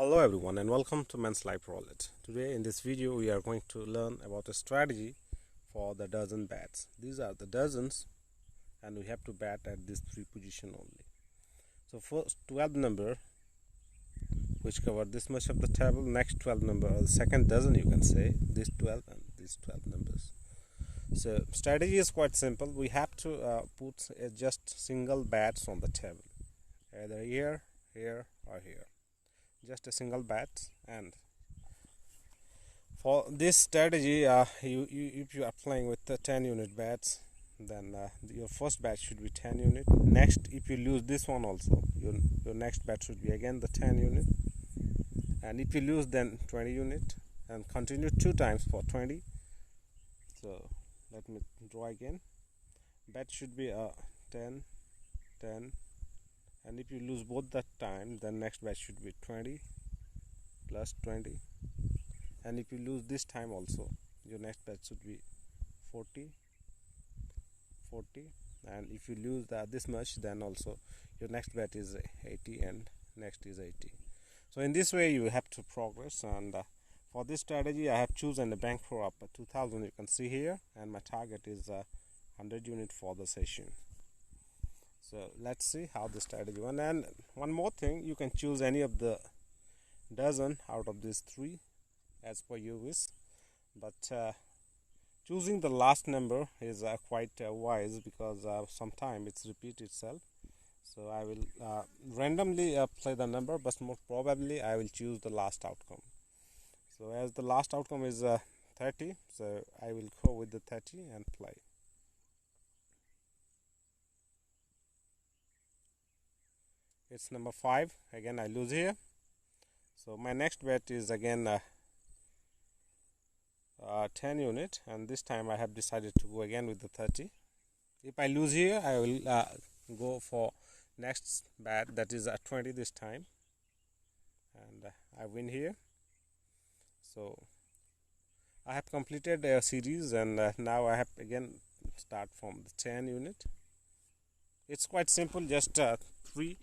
Hello everyone and welcome to Men's Life Roulette. Today in this video we are going to learn about a strategy for the dozen bets. These are the dozens and we have to bet at this 3 position only. So first 12 number which cover this much of the table, next 12 number or the second dozen you can say, this 12 and these 12 numbers. So strategy is quite simple. We have to put just single bets on the table, either here, here or here. Just a single bet, and for this strategy if you are playing with the 10 unit bets, then your first bet should be 10 unit. Next, if you lose this one also, your next bet should be again the 10 unit, and if you lose then 20 unit, and continue 2 times for 20. So let me draw again. Bet should be 10 10, and if you lose both that time, then next bet should be 20 plus 20, and if you lose this time also, your next bet should be 40 40, and if you lose this much, then also your next bet is 80 and next is 80. So in this way you have to progress, and for this strategy I have chosen a bank for up 2000, you can see here, and my target is 100 unit for the session. So let's see how the strategy went. And one more thing, you can choose any of the dozen out of these 3 as per your wish, but choosing the last number is quite wise, because sometimes it's repeat itself. So I will randomly play the number, but most probably I will choose the last outcome. So as the last outcome is 30, so I will go with the 30 and play. It's number 5. Again I lose here, so my next bet is again 10 unit, and this time I have decided to go again with the 30. If I lose here, I will go for next bet, that is 20 this time, and I win here. So I have completed a series, and now I have again start from the 10 unit. It's quite simple, just 3,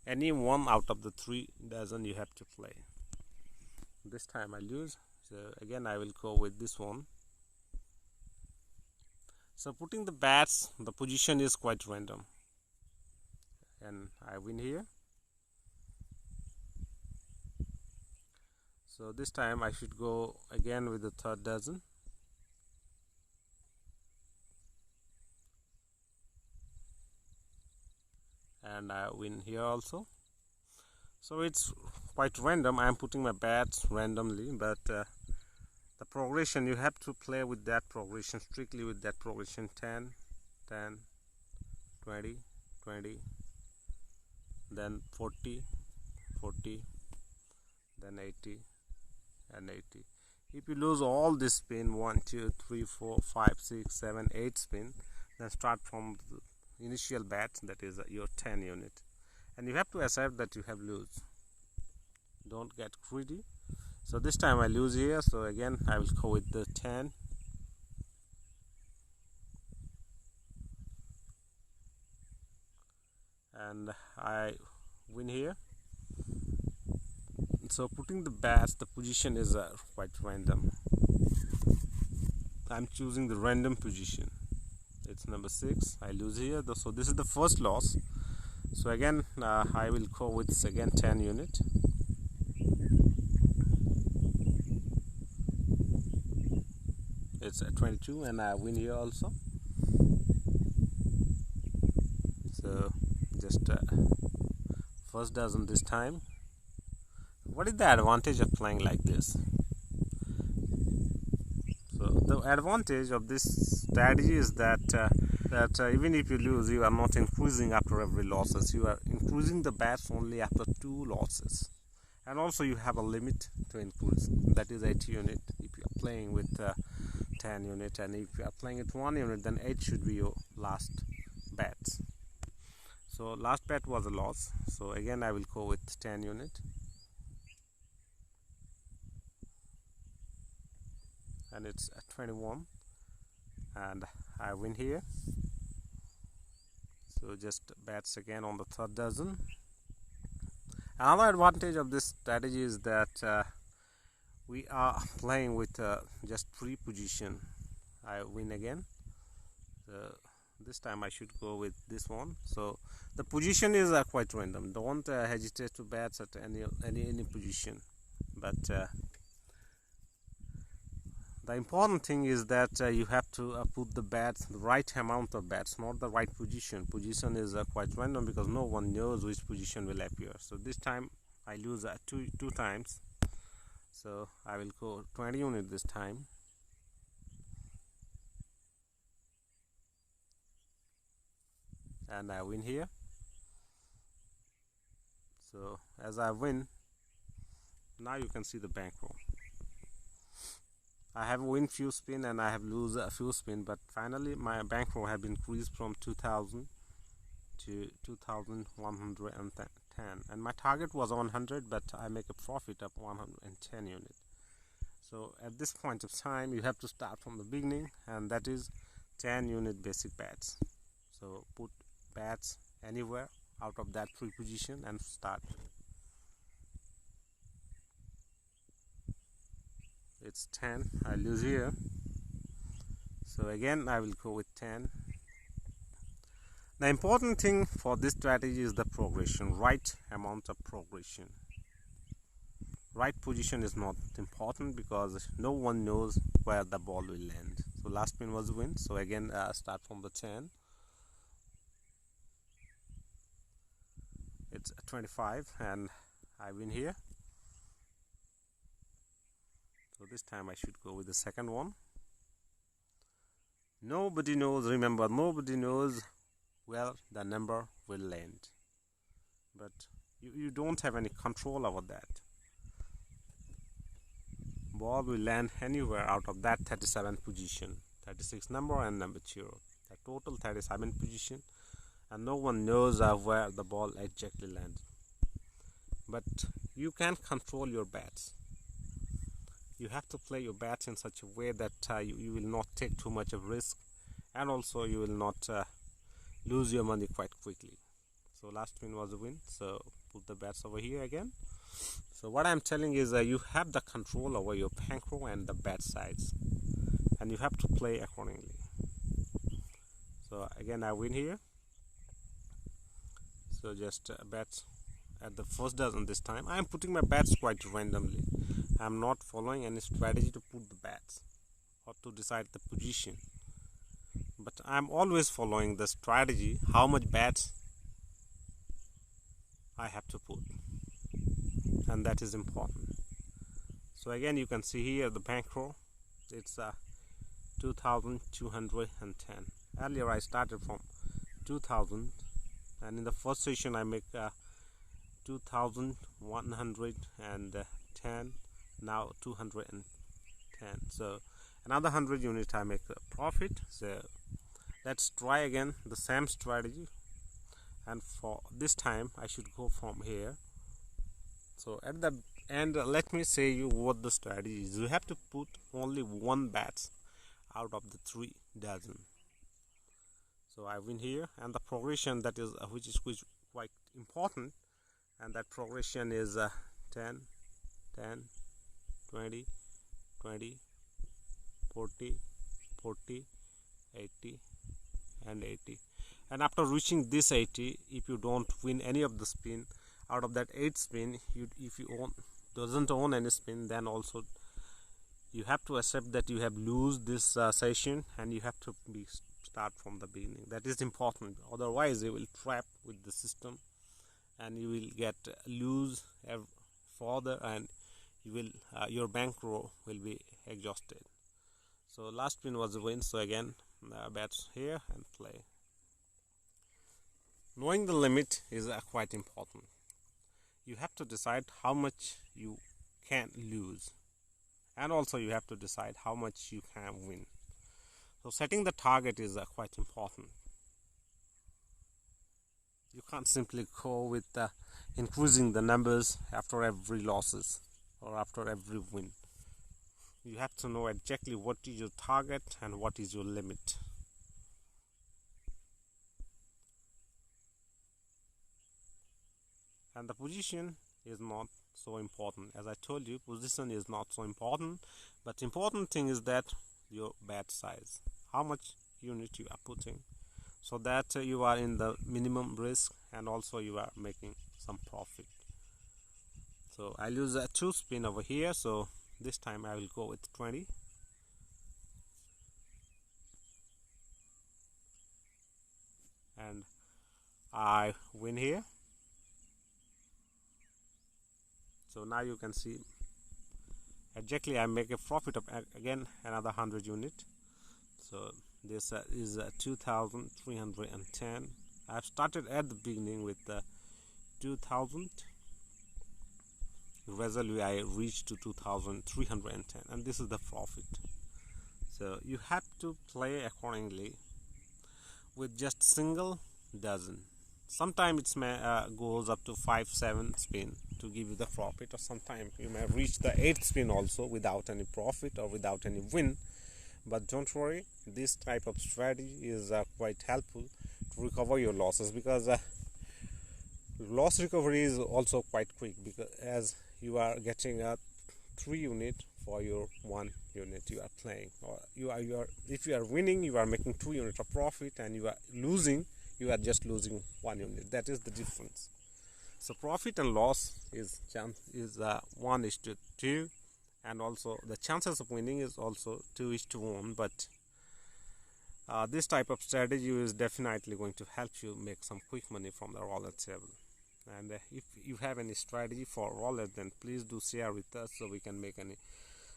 any one out of the 3 dozen you have to play. This time I lose, so again I will go with this one. So putting the bets, the position is quite random, and I win here. So this time I should go again with the 3rd dozen, and I win here also. So it's quite random. I am putting my bets randomly, but the progression, you have to play with that progression, strictly with that progression: 10 10 20 20, then 40 40, then 80 and 80. If you lose all this spin, 1 2 3 4 5 6 7 8 spin, then start from the initial bet, that is your 10 unit, and you have to accept that you have lose. Don't get greedy. So this time I lose here, so again I will go with the 10, and I win here. So putting the bets, the position is quite random. I'm choosing the random position. It's number 6. I lose here, so this is the first loss. So again I will go with again 10 unit, it's 22, and I win here also. So just first dozen this time. What is the advantage of playing like this? So the advantage of this strategy is that even if you lose, you are not increasing after every losses. You are increasing the bets only after 2 losses, and also you have a limit to increase, that is 80 unit if you are playing with 10 unit, and if you are playing with 1 unit, then 8 should be your last bet. So last bet was a loss, so again I will go with 10 unit, and it's 21, and I win here. So just bets again on the 3rd dozen, Another advantage of this strategy is that we are playing with just 3 position. I win again. This time I should go with this one. So the position is quite random. Don't hesitate to bet at any position. But the important thing is that you have to put the bets, the right amount of bets, not the right position. Position is quite random because no one knows which position will appear. So this time I lose two times. So I will go 20 unit this time. And I win here. So as I win, now you can see the bankroll. I have win few spin and I have lose a few spin, but finally my bankroll have increased from 2000 to 2110, and my target was 100, but I make a profit of 110 units. So at this point of time you have to start from the beginning, and that is 10 unit basic bets. So put bets anywhere out of that 3 position and start. It's 10. I lose here, so again I will go with 10. The important thing for this strategy is the progression, right amount of progression. Right position is not important because no one knows where the ball will land. So last spin was win, so again start from the 10. It's 25 and I win here. So this time I should go with the second one. Nobody knows, remember, nobody knows where the number will land, but you don't have any control over that. Ball will land anywhere out of that 37 position, 36 number and number 0. The total 37 position, and no one knows where the ball exactly lands. But you can control your bets. You have to play your bets in such a way that you will not take too much of risk, and also you will not lose your money quite quickly. So last win was a win, so put the bets over here again. So what I'm telling is you have the control over your bankroll and the bet size, and you have to play accordingly. So again I win here. So just bets at the first dozen this time. I'm putting my bets quite randomly. I'm not following any strategy to put the bets or to decide the position, but I'm always following the strategy, how much bets I have to put, and that is important. So again you can see here the bankroll, it's 2210. Earlier I started from 2000, and in the first session I make 2110, now 210. So another 100 units I make a profit. So let's try again the same strategy, and for this time I should go from here. So at the end, let me say you what the strategy is. You have to put only one bet out of the 3 dozen. So I win here, and the progression that is which is quite important, and that progression is 10, 10, 20, 20, 40, 40, 80, and 80. And after reaching this 80, if you don't win any of the spin out of that 8 spin, if you doesn't own any spin, then also you have to accept that you have lose this session, and you have to start from the beginning. That is important. Otherwise you will trap with the system, and you will get lose further, and you will your bankroll will be exhausted. So last spin was a win. So again bets here and play. Knowing the limit is quite important. You have to decide how much you can lose, and also you have to decide how much you can win. So setting the target is quite important. You can't simply go with increasing the numbers after every losses or after every win. You have to know exactly what is your target and what is your limit. And the position is not so important. As I told you, position is not so important, but important thing is that your bet size, how much unit you are putting, so that you are in the minimum risk and also you are making some profit. So I'll use a 2 spin over here, so this time I will go with 20. And I win here. So now you can see exactly I make a profit of again another 100 unit. So this is 2,310. I've started at the beginning with 2,000. Gradually I reached to 2,310, and this is the profit. So you have to play accordingly with just single dozen. Sometimes it goes up to 5-7 spin to give you the profit, or sometimes you may reach the 8th spin also without any profit or without any win. But don't worry, this type of strategy is quite helpful to recover your losses, because loss recovery is also quite quick, because as you are getting a 3 unit for your 1 unit you are playing, or if you are winning, you are making 2 units of profit, and you are losing, you are just losing 1 unit. That is the difference. So profit and loss is 1:2, and also the chances of winning is also 2:1. But this type of strategy is definitely going to help you make some quick money from the roulette table. And if you have any strategy for roulette, then please do share with us so we can make any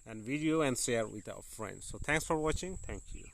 video and share with our friends. So thanks for watching. Thank you.